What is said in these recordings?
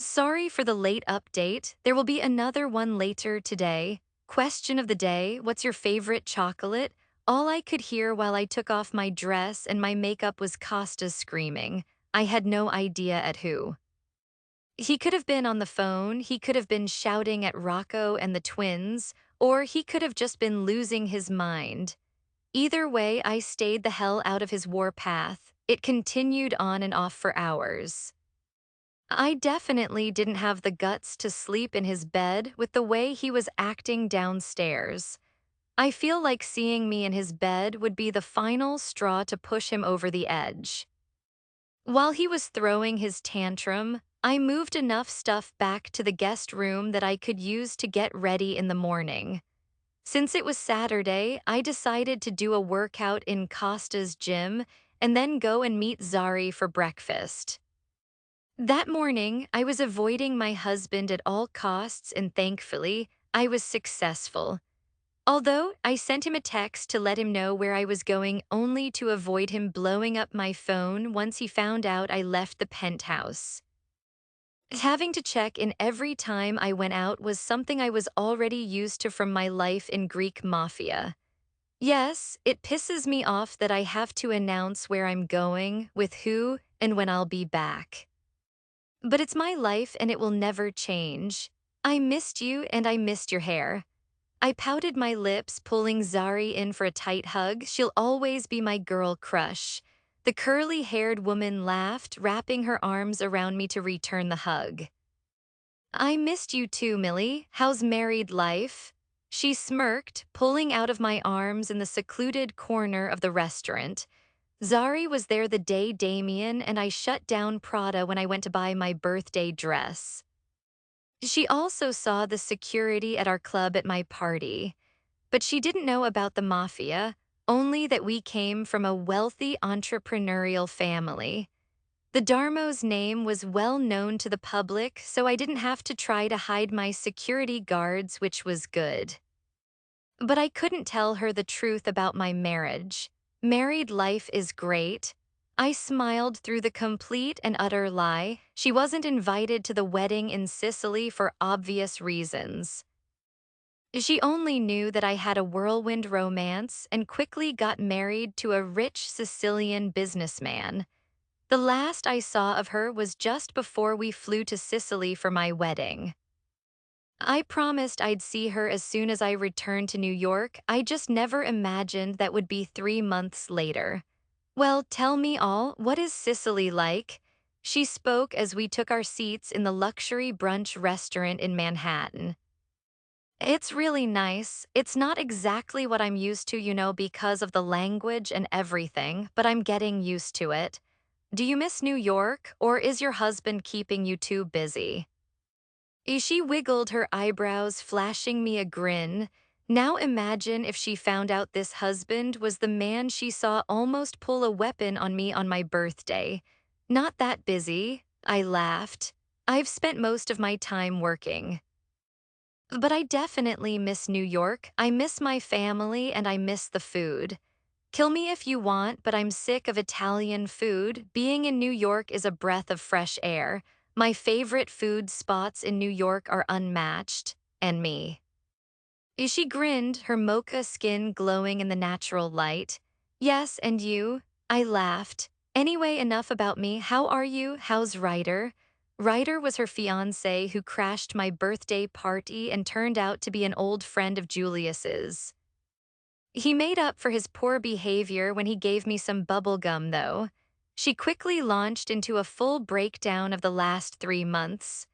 Sorry for the late update. There will be another one later today. Question of the day, what's your favorite chocolate? All I could hear while I took off my dress and my makeup was Costa screaming. I had no idea at who. He could have been on the phone, he could have been shouting at Rocco and the twins, or he could have just been losing his mind. Either way, I stayed the hell out of his warpath. It continued on and off for hours. I definitely didn't have the guts to sleep in his bed with the way he was acting downstairs. I feel like seeing me in his bed would be the final straw to push him over the edge. While he was throwing his tantrum, I moved enough stuff back to the guest room that I could use to get ready in the morning. Since it was Saturday, I decided to do a workout in Costa's gym and then go and meet Zari for breakfast. That morning, I was avoiding my husband at all costs, and thankfully, I was successful. Although I sent him a text to let him know where I was going only to avoid him blowing up my phone once he found out I left the penthouse. Having to check in every time I went out was something I was already used to from my life in Greek Mafia. Yes, it pisses me off that I have to announce where I'm going, with who, and when I'll be back. But it's my life and it will never change. I missed you and I missed your hair. I pouted my lips, pulling Zari in for a tight hug. She'll always be my girl crush. The curly-haired woman laughed, wrapping her arms around me to return the hug. I missed you too, Millie. How's married life? She smirked, pulling out of my arms in the secluded corner of the restaurant. Zari was there the day Damien and I shut down Prada when I went to buy my birthday dress. She also saw the security at our club at my party, but she didn't know about the Mafia, only that we came from a wealthy entrepreneurial family. The Darmo's name was well known to the public, so I didn't have to try to hide my security guards, which was good. But I couldn't tell her the truth about my marriage. Married life is great. I smiled through the complete and utter lie. She wasn't invited to the wedding in Sicily for obvious reasons. She only knew that I had a whirlwind romance and quickly got married to a rich Sicilian businessman. The last I saw of her was just before we flew to Sicily for my wedding. I promised I'd see her as soon as I returned to New York. I just never imagined that would be 3 months later. Well, tell me all, what is Sicily like? She spoke as we took our seats in the luxury brunch restaurant in Manhattan. It's really nice. It's not exactly what I'm used to, because of the language and everything, but I'm getting used to it. Do you miss New York, or is your husband keeping you too busy? She wiggled her eyebrows, flashing me a grin. Now imagine if she found out this husband was the man she saw almost pull a weapon on me on my birthday. Not that busy, I laughed. I've spent most of my time working. But I definitely miss New York. I miss my family and I miss the food. Kill me if you want, but I'm sick of Italian food. Being in New York is a breath of fresh air. My favorite food spots in New York are unmatched, and me. She grinned, her mocha skin glowing in the natural light. Yes, and you? I laughed. Anyway, enough about me. How are you? How's Ryder? Ryder was her fiancé who crashed my birthday party and turned out to be an old friend of Julius's. He made up for his poor behavior when he gave me some bubble gum, though. She quickly launched into a full breakdown of the last 3 months.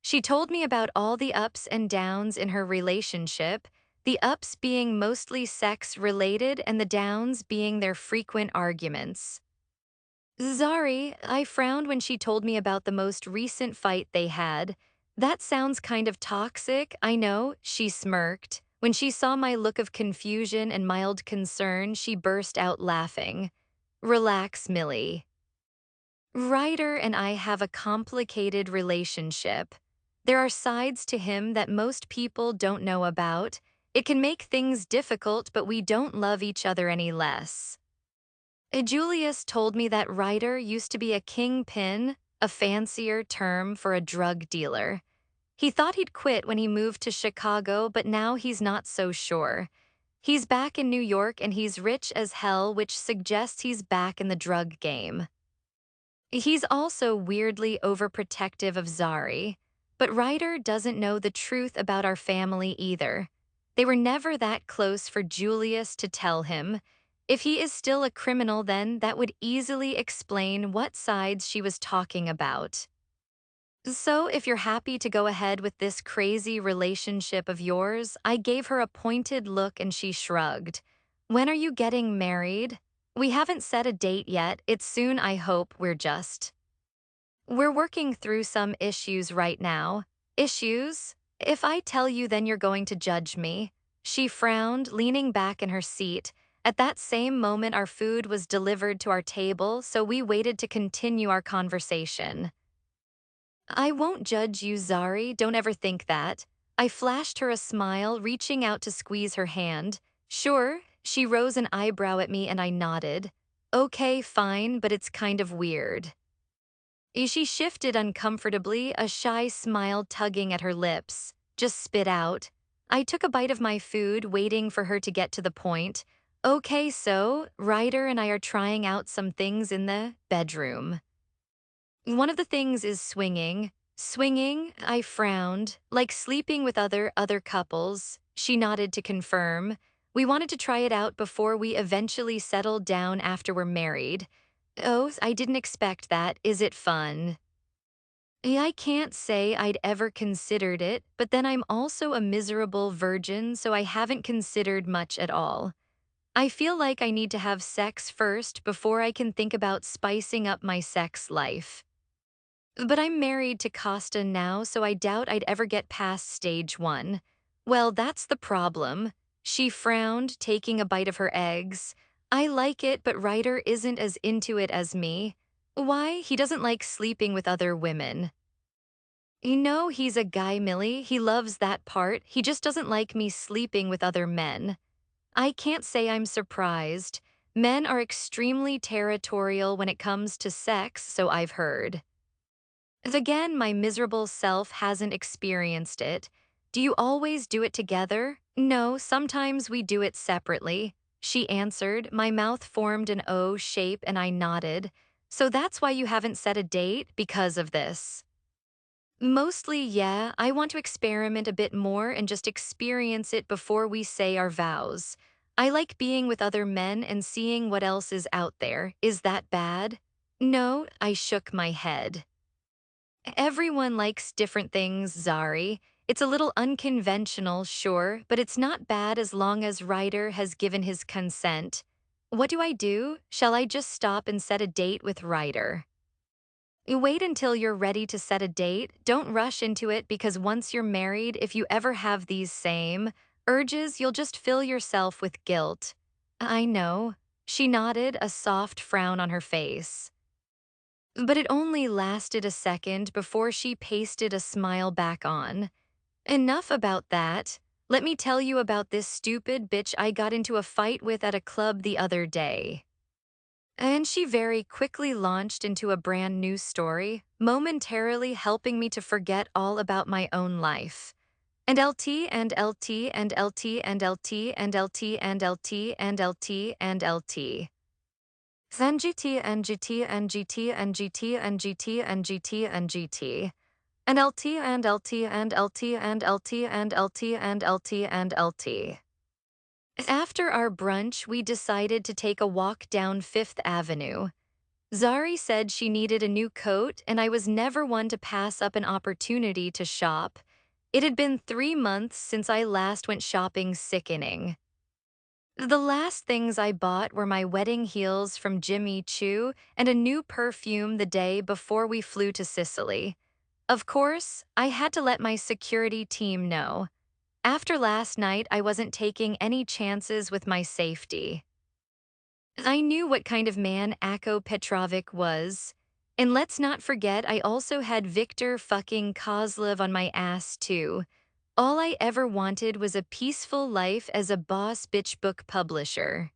She told me about all the ups and downs in her relationship, the ups being mostly sex-related and the downs being their frequent arguments. Zari, I frowned when she told me about the most recent fight they had. That sounds kind of toxic, I know, she smirked. When she saw my look of confusion and mild concern, she burst out laughing. Relax, Millie. Ryder and I have a complicated relationship. There are sides to him that most people don't know about. It can make things difficult, but we don't love each other any less. Julius told me that Ryder used to be a kingpin, a fancier term for a drug dealer. He thought he'd quit when he moved to Chicago, but now he's not so sure. He's back in New York and he's rich as hell, which suggests he's back in the drug game. He's also weirdly overprotective of Zari, but Ryder doesn't know the truth about our family either. They were never that close for Julius to tell him. If he is still a criminal, then that would easily explain what sides she was talking about. So, if you're happy to go ahead with this crazy relationship of yours, I gave her a pointed look and she shrugged. When are you getting married? We haven't set a date yet. It's soon, I hope. We're working through some issues right now. Issues? If I tell you, then you're going to judge me. She frowned, leaning back in her seat. At that same moment, our food was delivered to our table, so we waited to continue our conversation. I won't judge you, Zari, don't ever think that. I flashed her a smile, reaching out to squeeze her hand. Sure, she rose an eyebrow at me and I nodded. Okay, fine, but it's kind of weird. She shifted uncomfortably, a shy smile tugging at her lips. Just spit out. I took a bite of my food, waiting for her to get to the point. Okay, so, Ryder and I are trying out some things in the bedroom. One of the things is swinging. Swinging, I frowned, like sleeping with other couples. She nodded to confirm. We wanted to try it out before we eventually settled down after we're married. Oh, I didn't expect that. Is it fun? I can't say I'd ever considered it, but then I'm also a miserable virgin, so I haven't considered much at all. I feel like I need to have sex first before I can think about spicing up my sex life. But I'm married to Costa now, so I doubt I'd ever get past stage one. Well, that's the problem. She frowned, taking a bite of her eggs. I like it, but Ryder isn't as into it as me. Why? He doesn't like sleeping with other women. You know, he's a guy, Millie. He loves that part. He just doesn't like me sleeping with other men. I can't say I'm surprised. Men are extremely territorial when it comes to sex, so I've heard. Again, my miserable self hasn't experienced it. Do you always do it together? No, sometimes we do it separately. She answered. My mouth formed an O shape and I nodded. So that's why you haven't set a date? Because of this. Mostly, yeah. I want to experiment a bit more and just experience it before we say our vows. I like being with other men and seeing what else is out there. Is that bad? No, I shook my head. Everyone likes different things, Zari. It's a little unconventional, sure, but it's not bad as long as Ryder has given his consent. What do I do? Shall I just stop and set a date with Ryder? Wait until you're ready to set a date. Don't rush into it because once you're married, if you ever have these same urges, you'll just fill yourself with guilt. I know. She nodded, a soft frown on her face. But it only lasted a second before she pasted a smile back on. Enough about that. Let me tell you about this stupid bitch I got into a fight with at a club the other day. And she very quickly launched into a brand new story, momentarily helping me to forget all about my own life. And LT and LT and LT and LT and LT and LT and LT and LT. NGT and GT and GT and GT and GT and GT and GT. And LT and LT and LT and LT and LT and LT and LT. After our brunch, we decided to take a walk down Fifth Avenue. Zari said she needed a new coat, and I was never one to pass up an opportunity to shop. It had been 3 months since I last went shopping, sickening. The last things I bought were my wedding heels from Jimmy Choo and a new perfume the day before we flew to Sicily. Of course, I had to let my security team know. After last night, I wasn't taking any chances with my safety. I knew what kind of man Ako Petrovic was. And let's not forget, I also had Victor fucking Kozlov on my ass too. All I ever wanted was a peaceful life as a boss bitch book publisher.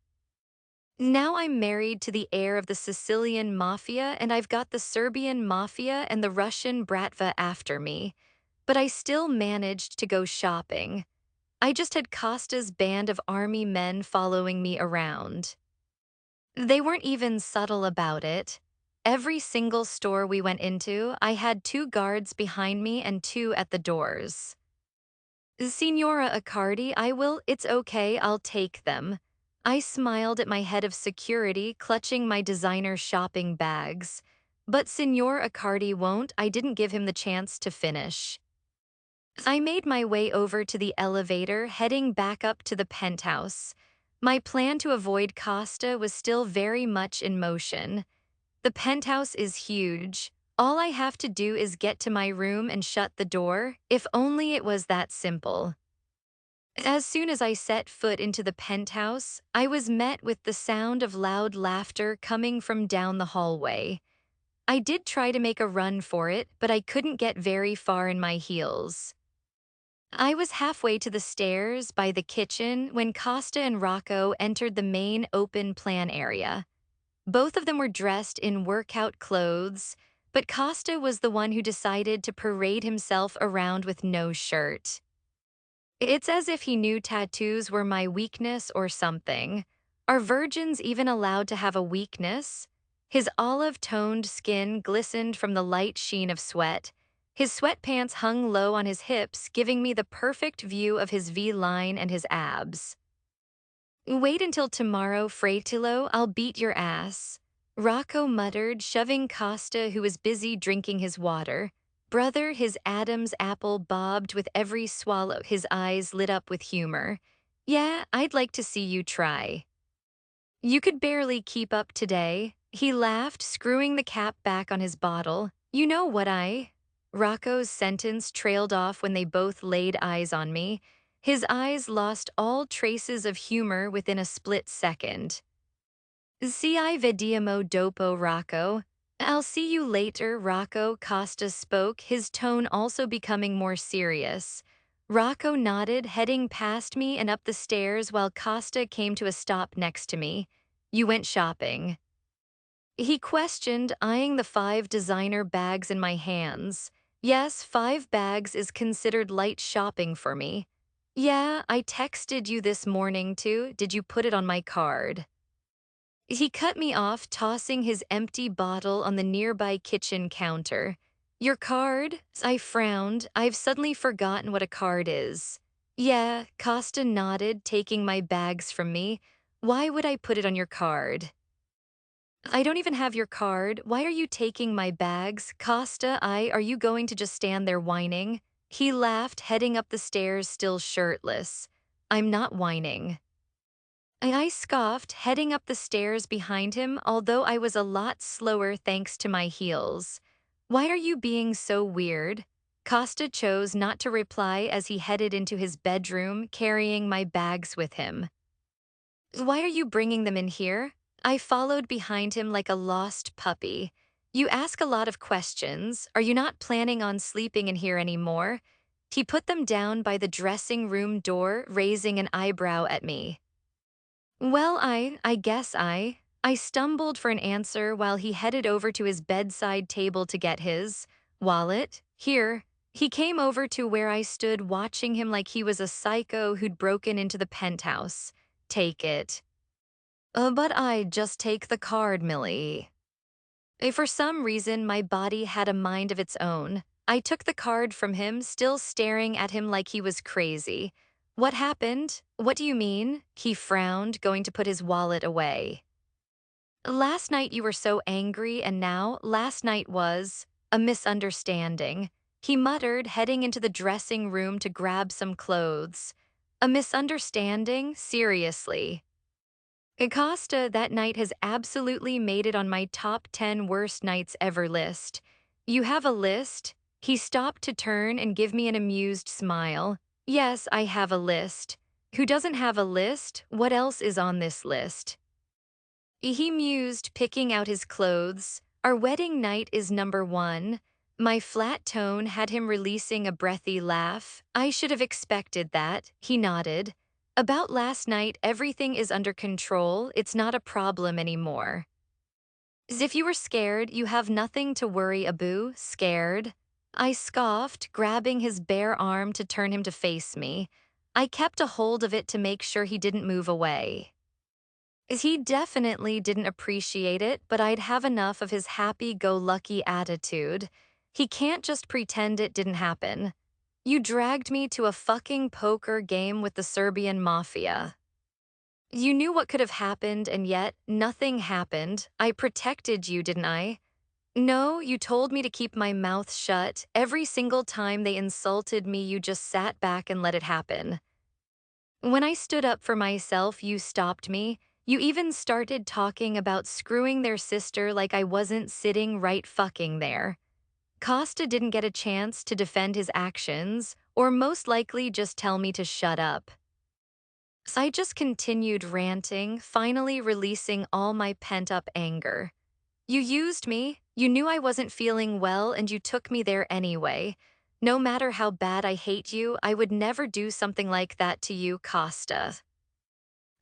Now I'm married to the heir of the Sicilian Mafia, and I've got the Serbian Mafia and the Russian Bratva after me. But I still managed to go shopping. I just had Costa's band of army men following me around. They weren't even subtle about it. Every single store we went into, I had two guards behind me and two at the doors. Signora Accardi, it's okay, I'll take them. I smiled at my head of security, clutching my designer shopping bags. But Signor Accardi won't, I didn't give him the chance to finish. I made my way over to the elevator, heading back up to the penthouse. My plan to avoid Costa was still very much in motion. The penthouse is huge. All I have to do is get to my room and shut the door, if only it was that simple. As soon as I set foot into the penthouse, I was met with the sound of loud laughter coming from down the hallway. I did try to make a run for it, but I couldn't get very far in my heels. I was halfway to the stairs by the kitchen when Costa and Rocco entered the main open plan area. Both of them were dressed in workout clothes, but Costa was the one who decided to parade himself around with no shirt. It's as if he knew tattoos were my weakness or something. Are virgins even allowed to have a weakness? His olive-toned skin glistened from the light sheen of sweat. His sweatpants hung low on his hips, giving me the perfect view of his V-line and his abs. Wait until tomorrow, Fratilo, I'll beat your ass. Rocco muttered, shoving Costa, who was busy drinking his water. Brother, his Adam's apple bobbed with every swallow, his eyes lit up with humor. Yeah, I'd like to see you try. You could barely keep up today. He laughed, screwing the cap back on his bottle. You know what I... Rocco's sentence trailed off when they both laid eyes on me. His eyes lost all traces of humor within a split second. Ci vediamo dopo, Rocco. I'll see you later, Rocco, Costa spoke, his tone also becoming more serious. Rocco nodded, heading past me and up the stairs while Costa came to a stop next to me. You went shopping. He questioned, eyeing the 5 designer bags in my hands. Yes, 5 bags is considered light shopping for me. Yeah, I texted you this morning too. Did you put it on my card? He cut me off, tossing his empty bottle on the nearby kitchen counter. Your card? I frowned. I've suddenly forgotten what a card is. Yeah, Costa nodded, taking my bags from me. Why would I put it on your card? I don't even have your card. Why are you taking my bags? Costa, are you going to just stand there whining? He laughed, heading up the stairs, still shirtless. I'm not whining. I scoffed, heading up the stairs behind him, although I was a lot slower thanks to my heels. Why are you being so weird? Costa chose not to reply as he headed into his bedroom, carrying my bags with him. Why are you bringing them in here? I followed behind him like a lost puppy. You ask a lot of questions. Are you not planning on sleeping in here anymore? He put them down by the dressing room door, raising an eyebrow at me. Well, I guess I stumbled for an answer while he headed over to his bedside table to get his wallet. Here. He came over to where I stood watching him like he was a psycho who'd broken into the penthouse. Take it. But I'd just take the card, Millie. For some reason, my body had a mind of its own. I took the card from him, still staring at him like he was crazy. What happened? What do you mean? He frowned, going to put his wallet away. Last night you were so angry, and now, last night was a misunderstanding. He muttered, heading into the dressing room to grab some clothes. A misunderstanding? Seriously. Acosta that night has absolutely made it on my top 10 worst nights ever list. You have a list? He stopped to turn and give me an amused smile. Yes, I have a list. Who doesn't have a list? What else is on this list? He mused, picking out his clothes. Our wedding night is number 1. My flat tone had him releasing a breathy laugh. I should have expected that. He nodded. About last night, everything is under control. It's not a problem anymore. As if you were scared, you have nothing to worry, Abu. Scared? I scoffed, grabbing his bare arm to turn him to face me. I kept a hold of it to make sure he didn't move away. He definitely didn't appreciate it, but I'd have enough of his happy-go-lucky attitude. He can't just pretend it didn't happen. You dragged me to a fucking poker game with the Serbian Mafia. You knew what could have happened, and yet nothing happened. I protected you, didn't I? No, you told me to keep my mouth shut. Every single time they insulted me, you just sat back and let it happen. When I stood up for myself, you stopped me. You even started talking about screwing their sister like I wasn't sitting right fucking there. Costa didn't get a chance to defend his actions, or most likely just tell me to shut up. So I just continued ranting, finally releasing all my pent-up anger. You used me, you knew I wasn't feeling well, and you took me there anyway. No matter how bad I hate you, I would never do something like that to you, Costa.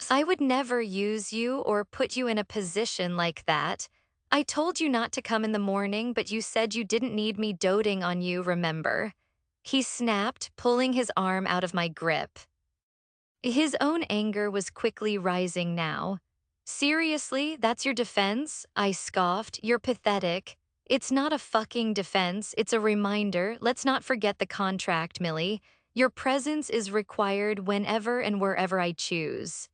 I would never use you or put you in a position like that. I told you not to come in the morning, but you said you didn't need me doting on you, remember? He snapped, pulling his arm out of my grip. His own anger was quickly rising now. Seriously, that's your defense? I scoffed. You're pathetic. It's not a fucking defense, it's a reminder. Let's not forget the contract, Millie. Your presence is required whenever and wherever I choose.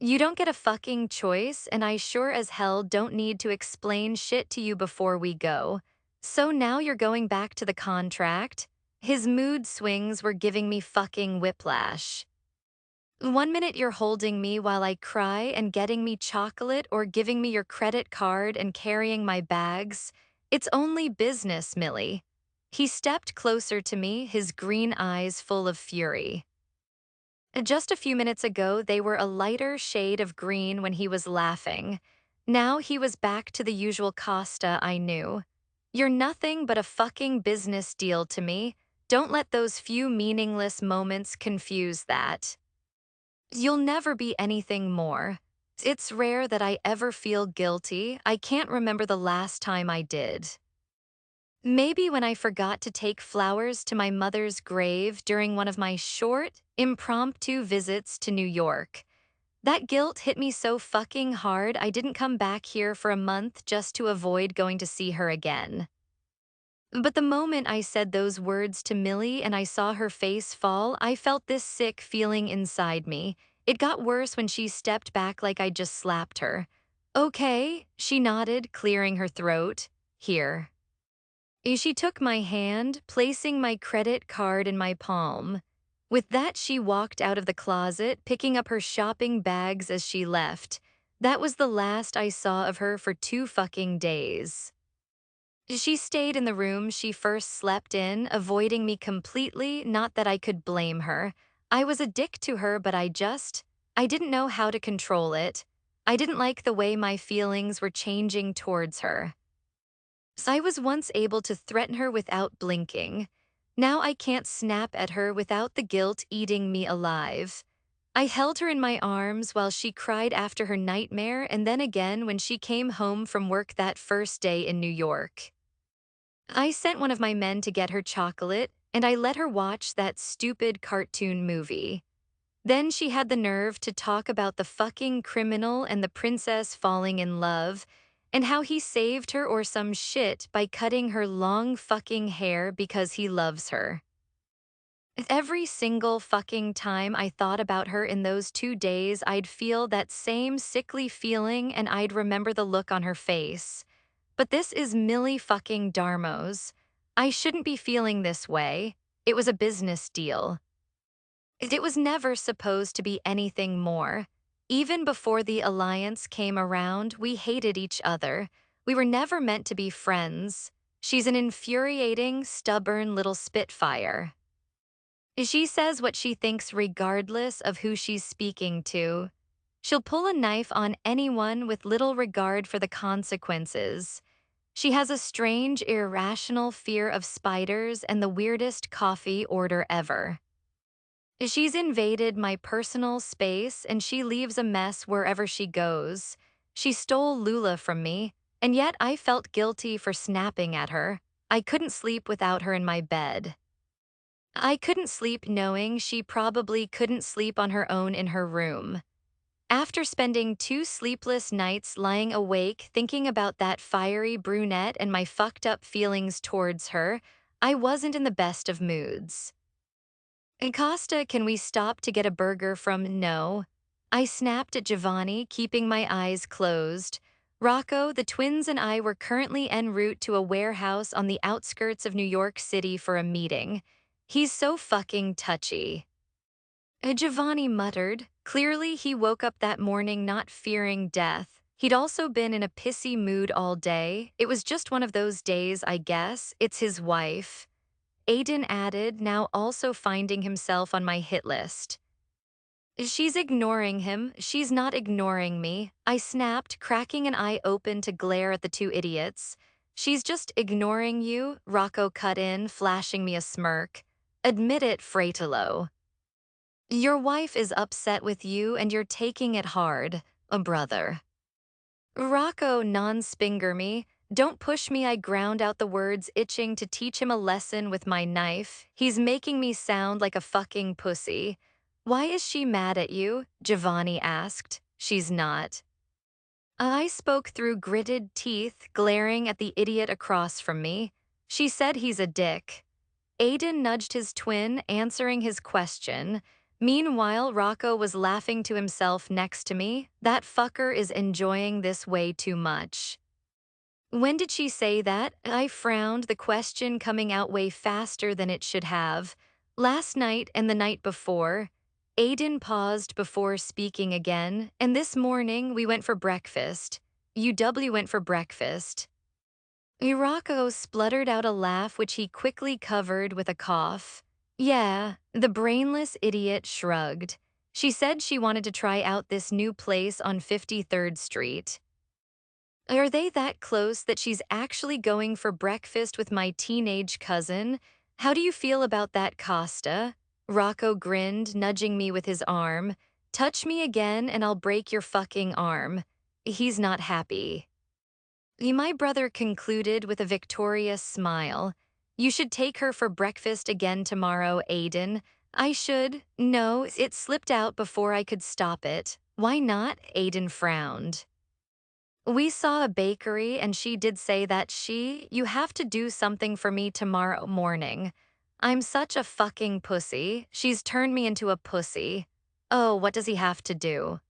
You don't get a fucking choice, and I sure as hell don't need to explain shit to you before we go. So now you're going back to the contract? His mood swings were giving me fucking whiplash. One minute you're holding me while I cry and getting me chocolate or giving me your credit card and carrying my bags. It's only business, Millie. He stepped closer to me, his green eyes full of fury. Just a few minutes ago, they were a lighter shade of green when he was laughing. Now he was back to the usual Costa I knew. You're nothing but a fucking business deal to me. Don't let those few meaningless moments confuse that. You'll never be anything more. It's rare that I ever feel guilty. I can't remember the last time I did. Maybe when I forgot to take flowers to my mother's grave during one of my short, impromptu visits to New York. That guilt hit me so fucking hard I didn't come back here for a month just to avoid going to see her again. But the moment I said those words to Millie and I saw her face fall, I felt this sick feeling inside me. It got worse when she stepped back like I just slapped her. Okay, she nodded, clearing her throat. Here. She took my hand, placing my credit card in my palm. With that, she walked out of the closet, picking up her shopping bags as she left. That was the last I saw of her for 2 fucking days. She stayed in the room she first slept in, avoiding me completely, not that I could blame her. I was a dick to her, but I didn't know how to control it. I didn't like the way my feelings were changing towards her. So I was once able to threaten her without blinking. Now I can't snap at her without the guilt eating me alive. I held her in my arms while she cried after her nightmare and then again when she came home from work that first day in New York. I sent one of my men to get her chocolate, and I let her watch that stupid cartoon movie. Then she had the nerve to talk about the fucking criminal and the princess falling in love, and how he saved her or some shit by cutting her long fucking hair because he loves her. Every single fucking time I thought about her in those 2 days, I'd feel that same sickly feeling and I'd remember the look on her face. But this is Millie fucking Darmos. I shouldn't be feeling this way. It was a business deal. It was never supposed to be anything more. Even before the alliance came around, we hated each other. We were never meant to be friends. She's an infuriating, stubborn little spitfire. She says what she thinks regardless of who she's speaking to. She'll pull a knife on anyone with little regard for the consequences. She has a strange, irrational fear of spiders and the weirdest coffee order ever. She's invaded my personal space and she leaves a mess wherever she goes. She stole Lula from me, and yet I felt guilty for snapping at her. I couldn't sleep without her in my bed. I couldn't sleep knowing she probably couldn't sleep on her own in her room. After spending 2 sleepless nights lying awake thinking about that fiery brunette and my fucked up feelings towards her, I wasn't in the best of moods. Costa, can we stop to get a burger from No? I snapped at Giovanni, keeping my eyes closed. Rocco, the twins and I were currently en route to a warehouse on the outskirts of New York City for a meeting. He's so fucking touchy. Giovanni muttered. Clearly, he woke up that morning not fearing death. He'd also been in a pissy mood all day. It was just one of those days, I guess. It's his wife. Aiden added, now also finding himself on my hit list. She's ignoring him. She's not ignoring me. I snapped, cracking an eye open to glare at the two idiots. She's just ignoring you, Rocco cut in, flashing me a smirk. Admit it, Fratolo. Your wife is upset with you and you're taking it hard, a brother. Rocco non-spinger me. Don't push me, I ground out the words, itching to teach him a lesson with my knife. He's making me sound like a fucking pussy. Why is she mad at you? Giovanni asked. She's not. I spoke through gritted teeth, glaring at the idiot across from me. She said he's a dick. Aiden nudged his twin, answering his question. Meanwhile, Rocco was laughing to himself next to me. That fucker is enjoying this way too much. When did she say that? I frowned, the question coming out way faster than it should have. Last night and the night before. Aiden paused before speaking again, and this morning we went for breakfast. UW went for breakfast. Rocco spluttered out a laugh which he quickly covered with a cough. Yeah, the brainless idiot shrugged. She said she wanted to try out this new place on 53rd Street. Are they that close that she's actually going for breakfast with my teenage cousin? How do you feel about that, Costa? Rocco grinned, nudging me with his arm. Touch me again and I'll break your fucking arm. He's not happy. My brother concluded with a victorious smile. You should take her for breakfast again tomorrow, Aiden. I should. No, it slipped out before I could stop it. Why not? Aiden frowned. We saw a bakery and she did say that you have to do something for me tomorrow morning. I'm such a fucking pussy. She's turned me into a pussy. Oh, what does he have to do?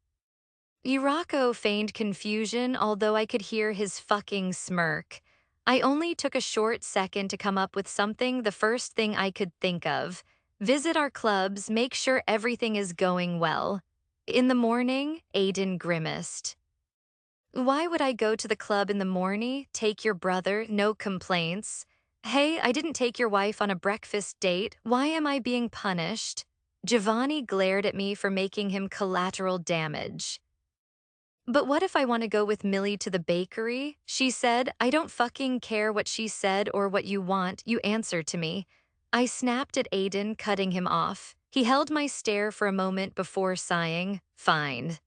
Rocco feigned confusion, although I could hear his fucking smirk. I only took a short second to come up with something, the first thing I could think of. Visit our clubs, make sure everything is going well. In the morning, Aiden grimaced. Why would I go to the club in the morning? Take your brother, no complaints. Hey, I didn't take your wife on a breakfast date. Why am I being punished? Giovanni glared at me for making him collateral damage. But what if I want to go with Millie to the bakery? She said, I don't fucking care what she said or what you want, you answer to me. I snapped at Aiden, cutting him off. He held my stare for a moment before sighing, fine.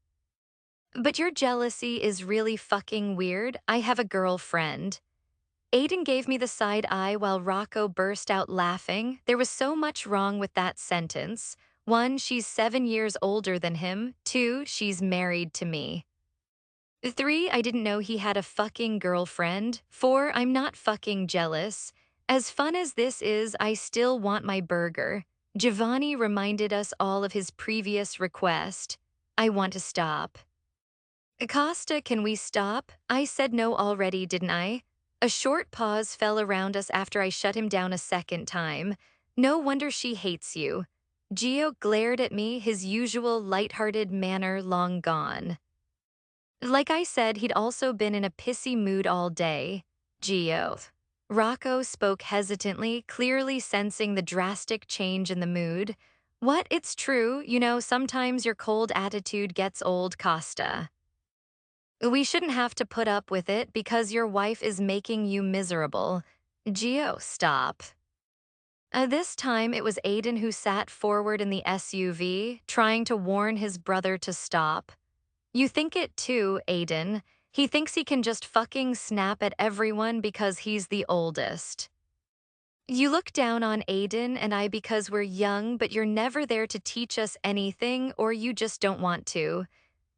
But your jealousy is really fucking weird. I have a girlfriend. Aiden gave me the side eye while Rocco burst out laughing. There was so much wrong with that sentence. 1, she's 7 years older than him. 2, she's married to me. 3, I didn't know he had a fucking girlfriend. 4, I'm not fucking jealous. As fun as this is, I still want my burger. Giovanni reminded us all of his previous request. I want to stop. Acosta, can we stop? I said no already, didn't I? A short pause fell around us after I shut him down a second time. No wonder she hates you. Gio glared at me, his usual light-hearted manner long gone. Like I said, he'd also been in a pissy mood all day. Gio. Rocco spoke hesitantly, clearly sensing the drastic change in the mood. What? It's true, sometimes your cold attitude gets old, Costa. We shouldn't have to put up with it because your wife is making you miserable. Gio, stop. This time it was Aiden who sat forward in the SUV, trying to warn his brother to stop. You think it too, Aiden. He thinks he can just fucking snap at everyone because he's the oldest. You look down on Aiden and I because we're young, but you're never there to teach us anything or you just don't want to.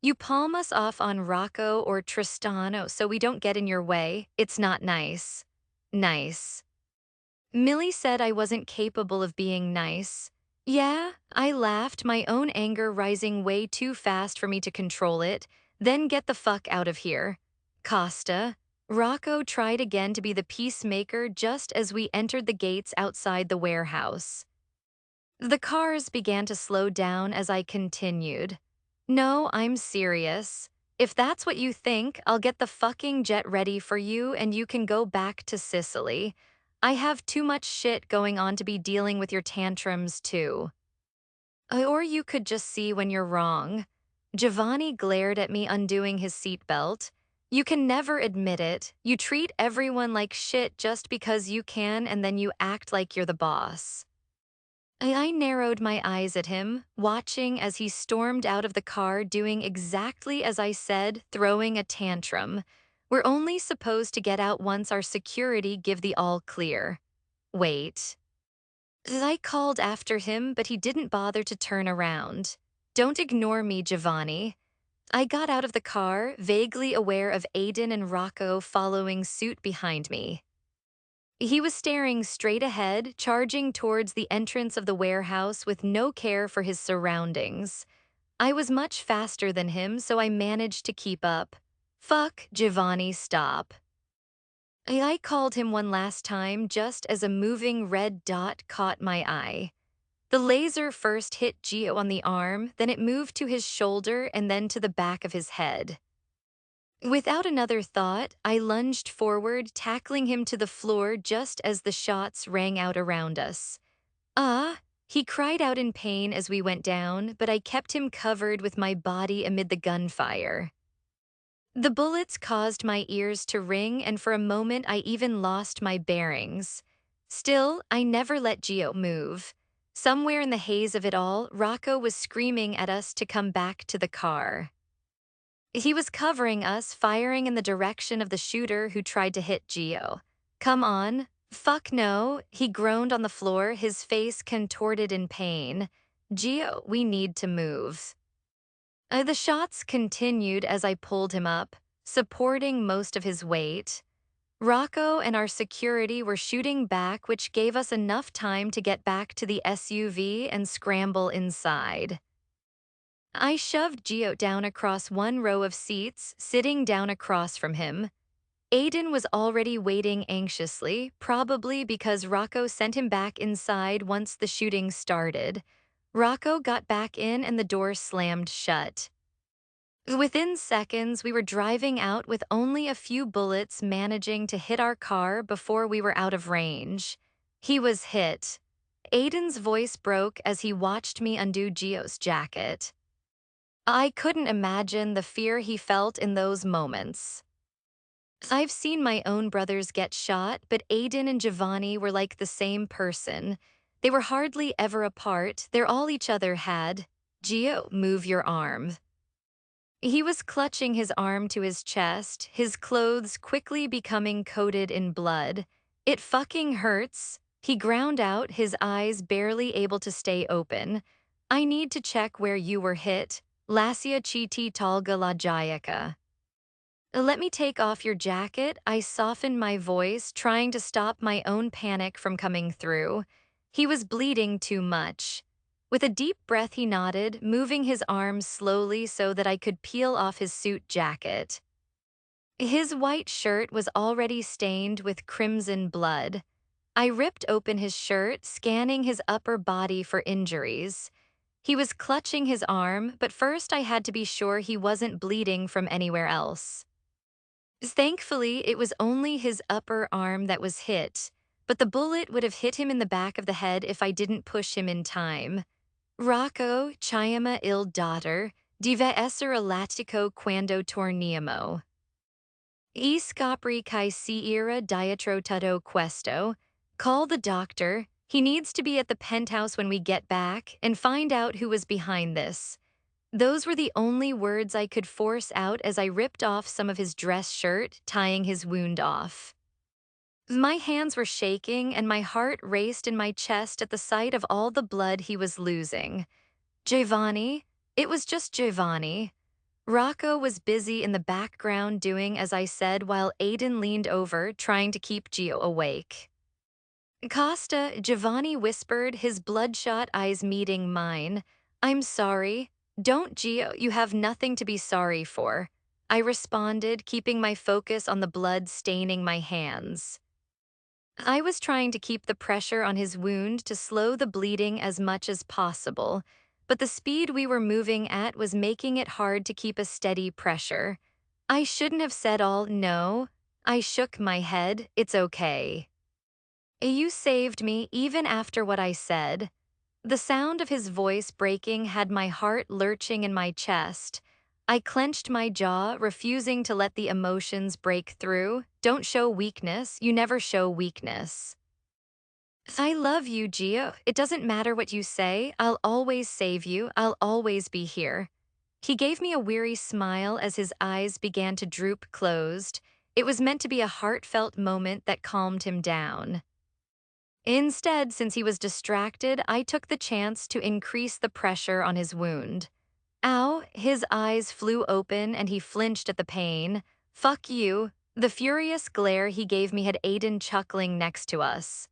You palm us off on Rocco or Tristano so we don't get in your way. It's not nice. Nice. Millie said I wasn't capable of being nice. Yeah, I laughed, my own anger rising way too fast for me to control it. Then get the fuck out of here. Costa. Rocco tried again to be the peacemaker just as we entered the gates outside the warehouse. The cars began to slow down as I continued. No, I'm serious. If that's what you think, I'll get the fucking jet ready for you and you can go back to Sicily. I have too much shit going on to be dealing with your tantrums too. Or you could just see when you're wrong. Giovanni glared at me, undoing his seatbelt. You can never admit it. You treat everyone like shit just because you can and then you act like you're the boss. I narrowed my eyes at him, watching as he stormed out of the car doing exactly as I said, throwing a tantrum. We're only supposed to get out once our security give the all clear. Wait. I called after him, but he didn't bother to turn around. Don't ignore me, Giovanni. I got out of the car, vaguely aware of Aiden and Rocco following suit behind me. He was staring straight ahead, charging towards the entrance of the warehouse with no care for his surroundings. I was much faster than him, so I managed to keep up. Fuck, Giovanni, stop. I called him one last time just as a moving red dot caught my eye. The laser first hit Gio on the arm, then it moved to his shoulder and then to the back of his head. Without another thought, I lunged forward, tackling him to the floor just as the shots rang out around us. Ah! He cried out in pain as we went down, but I kept him covered with my body amid the gunfire. The bullets caused my ears to ring, and for a moment I even lost my bearings. Still, I never let Gio move. Somewhere in the haze of it all, Rocco was screaming at us to come back to the car. He was covering us, firing in the direction of the shooter who tried to hit Gio. Come on. Fuck no, he groaned on the floor, his face contorted in pain. Gio, we need to move. The shots continued as I pulled him up, supporting most of his weight. Rocco and our security were shooting back, which gave us enough time to get back to the SUV and scramble inside. I shoved Gio down across one row of seats, sitting down across from him. Aiden was already waiting anxiously, probably because Rocco sent him back inside once the shooting started. Rocco got back in and the door slammed shut. Within seconds, we were driving out with only a few bullets managing to hit our car before we were out of range. He was hit. Aiden's voice broke as he watched me undo Gio's jacket. I couldn't imagine the fear he felt in those moments. I've seen my own brothers get shot, but Aiden and Giovanni were like the same person. They were hardly ever apart, they're all each other had. Gio, move your arm. He was clutching his arm to his chest, his clothes quickly becoming coated in blood. It fucking hurts. He ground out, his eyes barely able to stay open. I need to check where you were hit. Lasia Chiti Talga Lajayaka. Let me take off your jacket. I softened my voice, trying to stop my own panic from coming through. He was bleeding too much. With a deep breath, he nodded, moving his arms slowly so that I could peel off his suit jacket. His white shirt was already stained with crimson blood. I ripped open his shirt, scanning his upper body for injuries. He was clutching his arm, but first I had to be sure he wasn't bleeding from anywhere else. Thankfully, it was only his upper arm that was hit, but the bullet would have hit him in the back of the head if I didn't push him in time. Rocco, chiama il daughter, deve essere latico quando torniamo. E scopri che si era dietro tutto questo. Call the doctor. He needs to be at the penthouse when we get back and find out who was behind this. Those were the only words I could force out as I ripped off some of his dress shirt, tying his wound off. My hands were shaking and my heart raced in my chest at the sight of all the blood he was losing. Giovanni? It was just Giovanni. Rocco was busy in the background doing as I said while Aiden leaned over, trying to keep Gio awake. Costa, Giovanni whispered, his bloodshot eyes meeting mine. I'm sorry. Don't, Gio, you have nothing to be sorry for. I responded, keeping my focus on the blood staining my hands. I was trying to keep the pressure on his wound to slow the bleeding as much as possible, but the speed we were moving at was making it hard to keep a steady pressure. I shouldn't have said all no. I shook my head. It's okay. You saved me even after what I said. The sound of his voice breaking had my heart lurching in my chest. I clenched my jaw, refusing to let the emotions break through. Don't show weakness. You never show weakness. I love you, Gio. It doesn't matter what you say. I'll always save you. I'll always be here. He gave me a weary smile as his eyes began to droop closed. It was meant to be a heartfelt moment that calmed him down. Instead, since he was distracted, I took the chance to increase the pressure on his wound. Ow, his eyes flew open and he flinched at the pain. Fuck you. The furious glare he gave me had Aiden chuckling next to us.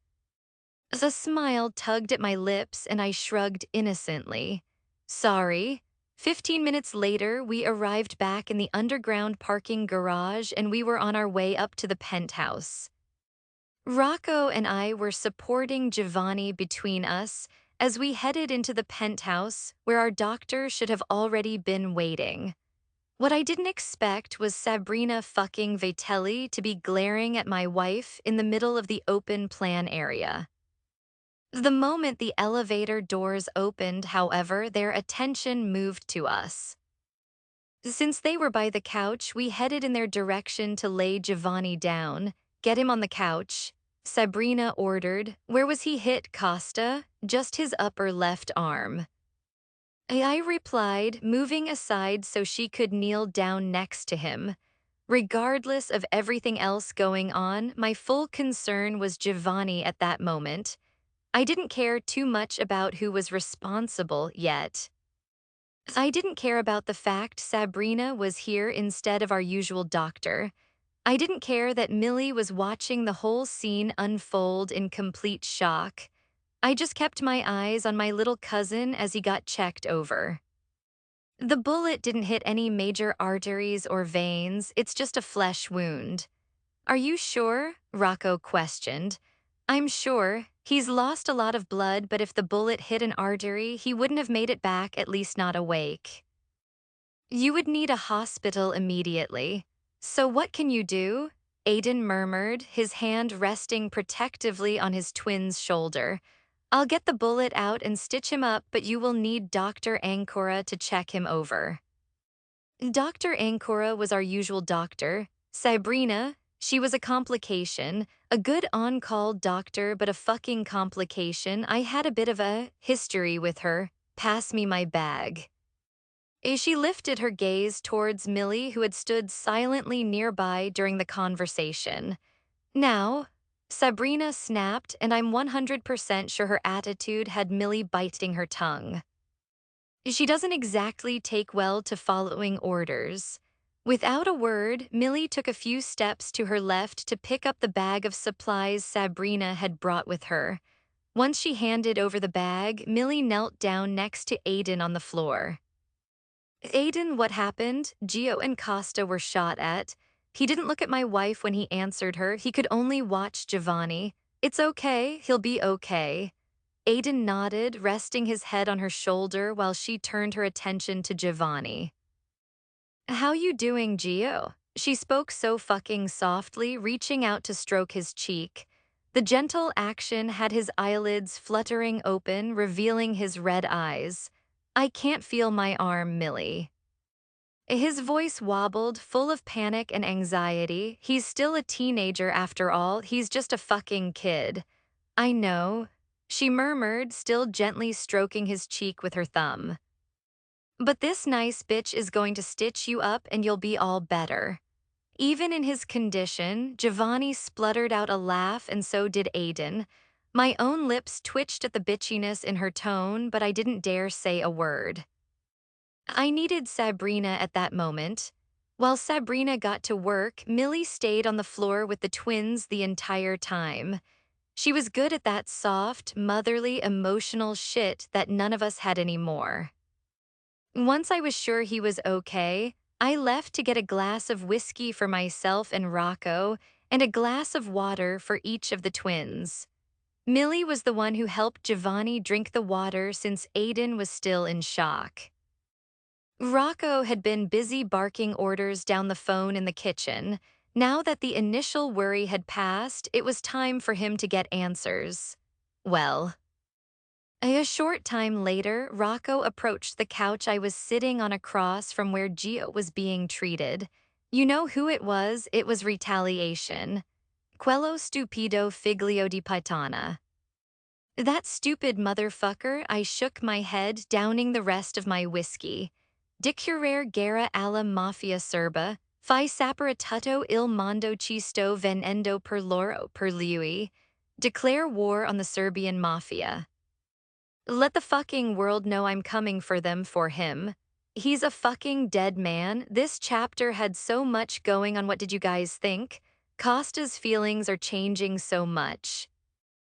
A smile tugged at my lips and I shrugged innocently. Sorry. 15 minutes later, we arrived back in the underground parking garage and we were on our way up to the penthouse. Rocco and I were supporting Giovanni between us as we headed into the penthouse where our doctor should have already been waiting. What I didn't expect was Sabrina fucking Vitelli to be glaring at my wife in the middle of the open plan area. The moment the elevator doors opened, however, their attention moved to us. Since they were by the couch, we headed in their direction to lay Giovanni down. Get him on the couch, Sabrina ordered. Where was he hit, Costa? Just his upper left arm. I replied, moving aside so she could kneel down next to him. Regardless of everything else going on, my full concern was Giovanni at that moment. I didn't care too much about who was responsible yet. I didn't care about the fact Sabrina was here instead of our usual doctor. I didn't care that Millie was watching the whole scene unfold in complete shock. I just kept my eyes on my little cousin as he got checked over. The bullet didn't hit any major arteries or veins, it's just a flesh wound. Are you sure? Rocco questioned. I'm sure. He's lost a lot of blood, but if the bullet hit an artery, he wouldn't have made it back, at least not awake. You would need a hospital immediately. So what can you do? Aiden murmured, his hand resting protectively on his twin's shoulder. I'll get the bullet out and stitch him up, but you will need Dr. Ancora to check him over. Dr. Ancora was our usual doctor. Sabrina, she was a complication, a good on-call doctor, but a fucking complication. I had a bit of a history with her. Pass me my bag. She lifted her gaze towards Millie, who had stood silently nearby during the conversation. Now, Sabrina snapped, and I'm 100% sure her attitude had Millie biting her tongue. She doesn't exactly take well to following orders. Without a word, Millie took a few steps to her left to pick up the bag of supplies Sabrina had brought with her. Once she handed over the bag, Millie knelt down next to Aiden on the floor. Aiden, what happened? Gio and Costa were shot at. He didn't look at my wife when he answered her. He could only watch Giovanni. It's okay. He'll be okay. Aiden nodded, resting his head on her shoulder while she turned her attention to Giovanni. How you doing, Gio? She spoke so fucking softly, reaching out to stroke his cheek. The gentle action had his eyelids fluttering open, revealing his red eyes. I can't feel my arm, Millie. His voice wobbled, full of panic and anxiety. He's still a teenager after all. He's just a fucking kid. I know. she murmured, still gently stroking his cheek with her thumb. But this nice bitch is going to stitch you up and you'll be all better. Even in his condition, Giovanni spluttered out a laugh and so did Aiden. My own lips twitched at the bitchiness in her tone, but I didn't dare say a word. I needed Sabrina at that moment. While Sabrina got to work, Millie stayed on the floor with the twins the entire time. She was good at that soft, motherly, emotional shit that none of us had anymore. Once I was sure he was okay, I left to get a glass of whiskey for myself and Rocco and a glass of water for each of the twins. Millie was the one who helped Giovanni drink the water since Aiden was still in shock. Rocco had been busy barking orders down the phone in the kitchen. Now that the initial worry had passed, it was time for him to get answers. Well, a short time later, Rocco approached the couch I was sitting on across from where Gio was being treated. You know who it was retaliation. Quello stupido figlio di Pitana. That stupid motherfucker, I shook my head, downing the rest of my whiskey. Dicurare guerra alla mafia serba, fi sapere tutto il mondo ci sto venendo per loro per lui. Declare war on the Serbian mafia. Let the fucking world know I'm coming for them for him. He's a fucking dead man. This chapter had so much going on. What did you guys think? Costa's feelings are changing so much.